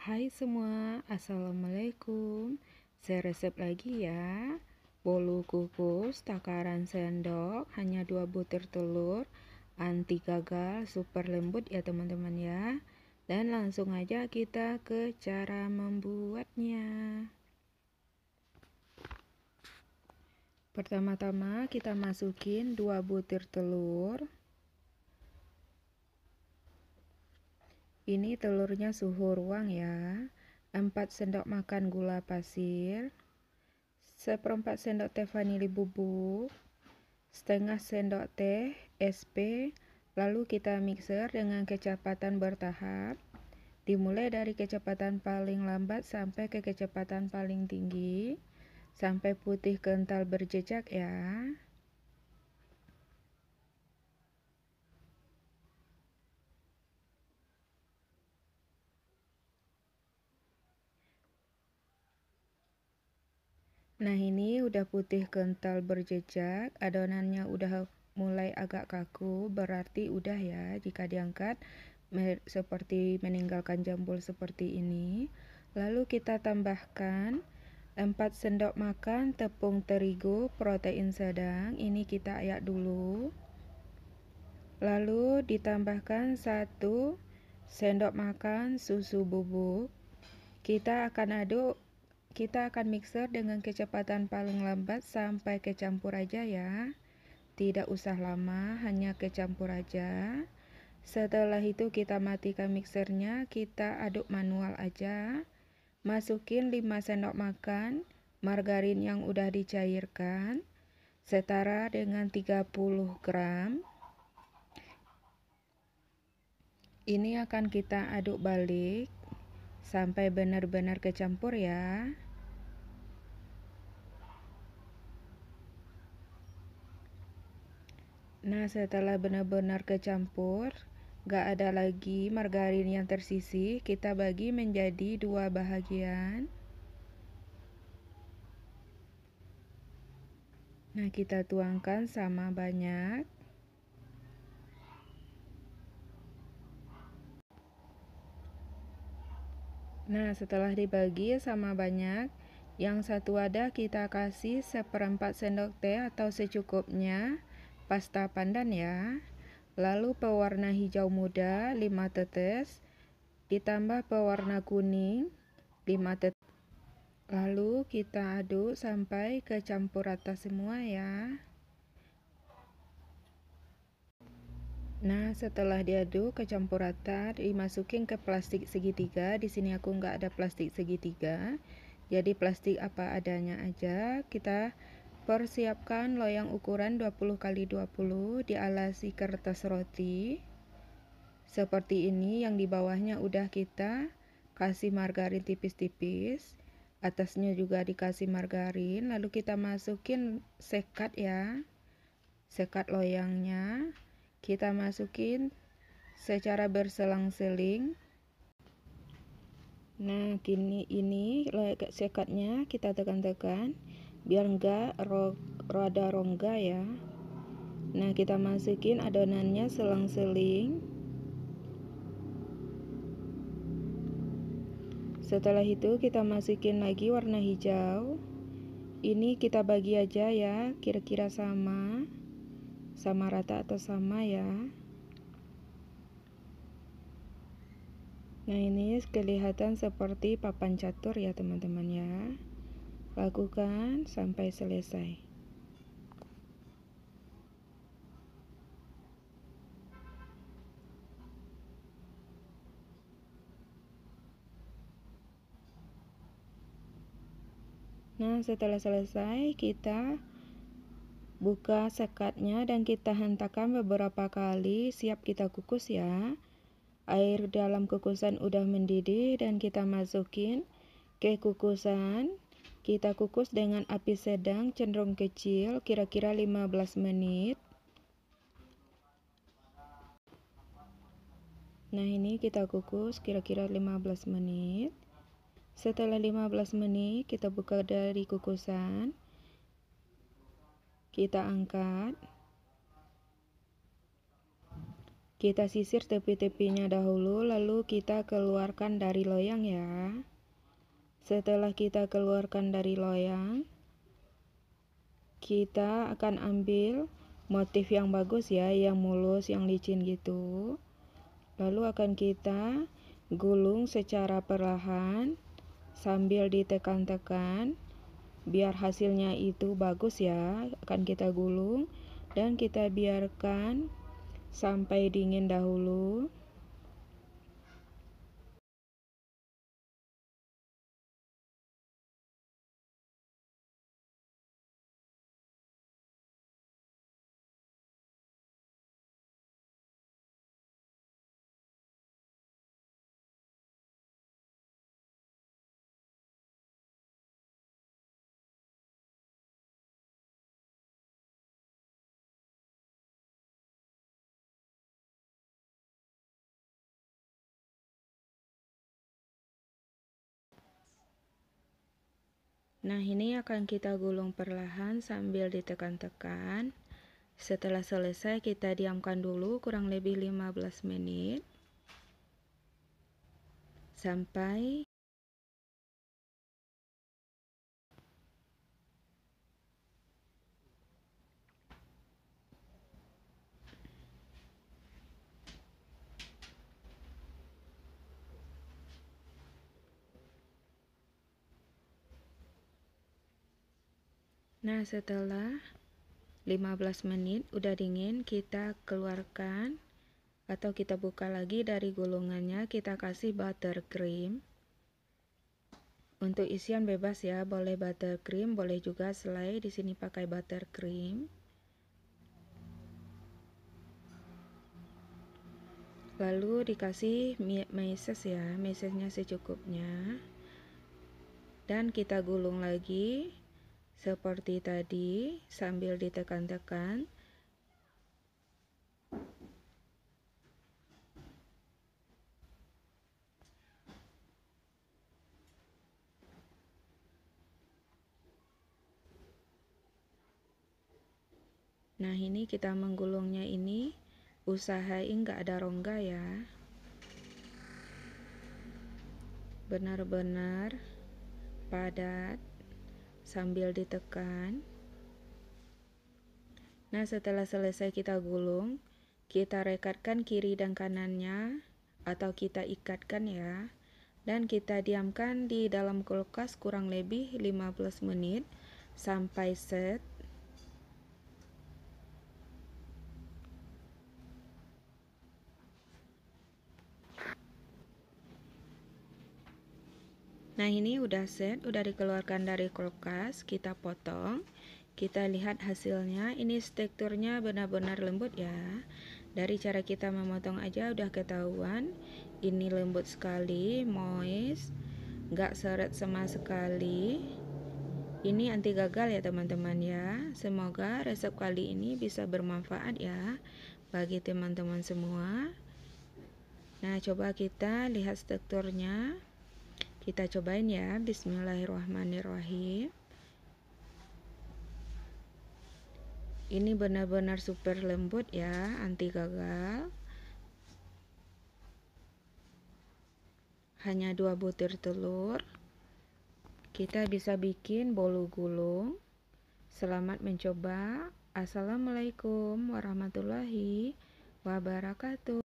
Hai semua, Assalamualaikum. Saya resep lagi ya. Bolu kukus, takaran sendok, hanya 2 butir telur, anti gagal, super lembut ya teman-teman ya. Dan langsung aja kita ke cara membuatnya. Pertama-tama kita masukin 2 butir telur. Ini telurnya suhu ruang ya. 4 sendok makan gula pasir, 1/4 sendok teh vanili bubuk, setengah sendok teh SP, lalu kita mixer dengan kecepatan bertahap. Dimulai dari kecepatan paling lambat sampai ke kecepatan paling tinggi, sampai putih kental berjejak ya. Nah, ini udah putih kental berjejak, adonannya udah mulai agak kaku, berarti udah ya. Jika diangkat seperti meninggalkan jambul seperti ini. Lalu kita tambahkan 4 sendok makan tepung terigu protein sedang. Ini kita ayak dulu. Lalu ditambahkan 1 sendok makan susu bubuk. Kita akan mixer dengan kecepatan paling lambat sampai kecampur aja ya. Tidak usah lama, hanya kecampur aja. Setelah itu kita matikan mixernya, kita aduk manual aja. Masukin 5 sendok makan margarin yang udah dicairkan, setara dengan 30 gram. Ini akan kita aduk balik sampai benar-benar kecampur ya. Nah, setelah benar-benar kecampur, gak ada lagi margarin yang tersisih, kita bagi menjadi 2 bahagian. Nah, kita tuangkan sama banyak. Nah, setelah dibagi sama banyak, yang satu wadah kita kasih 1/4 sendok teh atau secukupnya pasta pandan ya. Lalu pewarna hijau muda 5 tetes, ditambah pewarna kuning 5 tetes. Lalu kita aduk sampai kecampur rata semua ya. Nah, setelah diaduk kecampur rata, dimasukin ke plastik segitiga. Di sini aku nggak ada plastik segitiga, jadi plastik apa adanya aja. Kita persiapkan loyang ukuran 20x20, dialasi kertas roti seperti ini. Yang di bawahnya udah kita kasih margarin tipis-tipis, atasnya juga dikasih margarin. Lalu kita masukin sekat ya, sekat loyangnya kita masukin secara berselang-seling. Nah, ini sekatnya kita tekan-tekan biar enggak rada rongga ya. Nah, kita masukin adonannya selang-seling. Setelah itu kita masukin lagi warna hijau. Ini kita bagi aja ya, kira-kira sama rata atau sama ya. Nah, ini kelihatan seperti papan catur ya teman-teman ya. Lakukan sampai selesai. Nah, setelah selesai kita buka sekatnya dan kita hentakkan beberapa kali, siap kita kukus ya. Air dalam kukusan udah mendidih dan kita masukin ke kukusan. Kita kukus dengan api sedang cenderung kecil, kira-kira 15 menit. Nah, ini kita kukus kira-kira 15 menit. Setelah 15 menit, kita buka dari kukusan. Kita angkat. Kita sisir tepi-tepinya dahulu, lalu kita keluarkan dari loyang ya. Setelah kita keluarkan dari loyang, kita akan ambil motif yang bagus ya, yang mulus, yang licin gitu. Lalu akan kita gulung secara perlahan sambil ditekan-tekan biar hasilnya itu bagus ya. Akan kita gulung dan kita biarkan sampai dingin dahulu. Nah, ini akan kita gulung perlahan sambil ditekan-tekan. Setelah selesai, kita diamkan dulu kurang lebih 15 menit. Sampai Nah, setelah 15 menit udah dingin, kita keluarkan atau kita buka lagi dari gulungannya, kita kasih buttercream. Untuk isian bebas ya, boleh buttercream, boleh juga selai. Di sini pakai buttercream. Lalu dikasih meses ya, mesesnya secukupnya. Dan kita gulung lagi seperti tadi sambil ditekan-tekan. Nah, ini kita menggulungnya ini usahain nggak ada rongga ya. Benar-benar padat sambil ditekan. Nah, setelah selesai kita gulung, kita rekatkan kiri dan kanannya atau kita ikatkan ya. Dan kita diamkan di dalam kulkas kurang lebih 15 menit sampai set. Nah, ini udah set, udah dikeluarkan dari kulkas, kita potong. Kita lihat hasilnya, ini teksturnya benar-benar lembut ya. Dari cara kita memotong aja udah ketahuan. Ini lembut sekali, moist, nggak seret sama sekali. Ini anti gagal ya teman-teman ya. Semoga resep kali ini bisa bermanfaat ya bagi teman-teman semua. Nah, coba kita lihat teksturnya. Kita cobain ya, bismillahirrahmanirrahim. Ini benar-benar super lembut ya, anti gagal. Hanya 2 butir telur. Kita bisa bikin bolu gulung. Selamat mencoba. Assalamualaikum warahmatullahi wabarakatuh.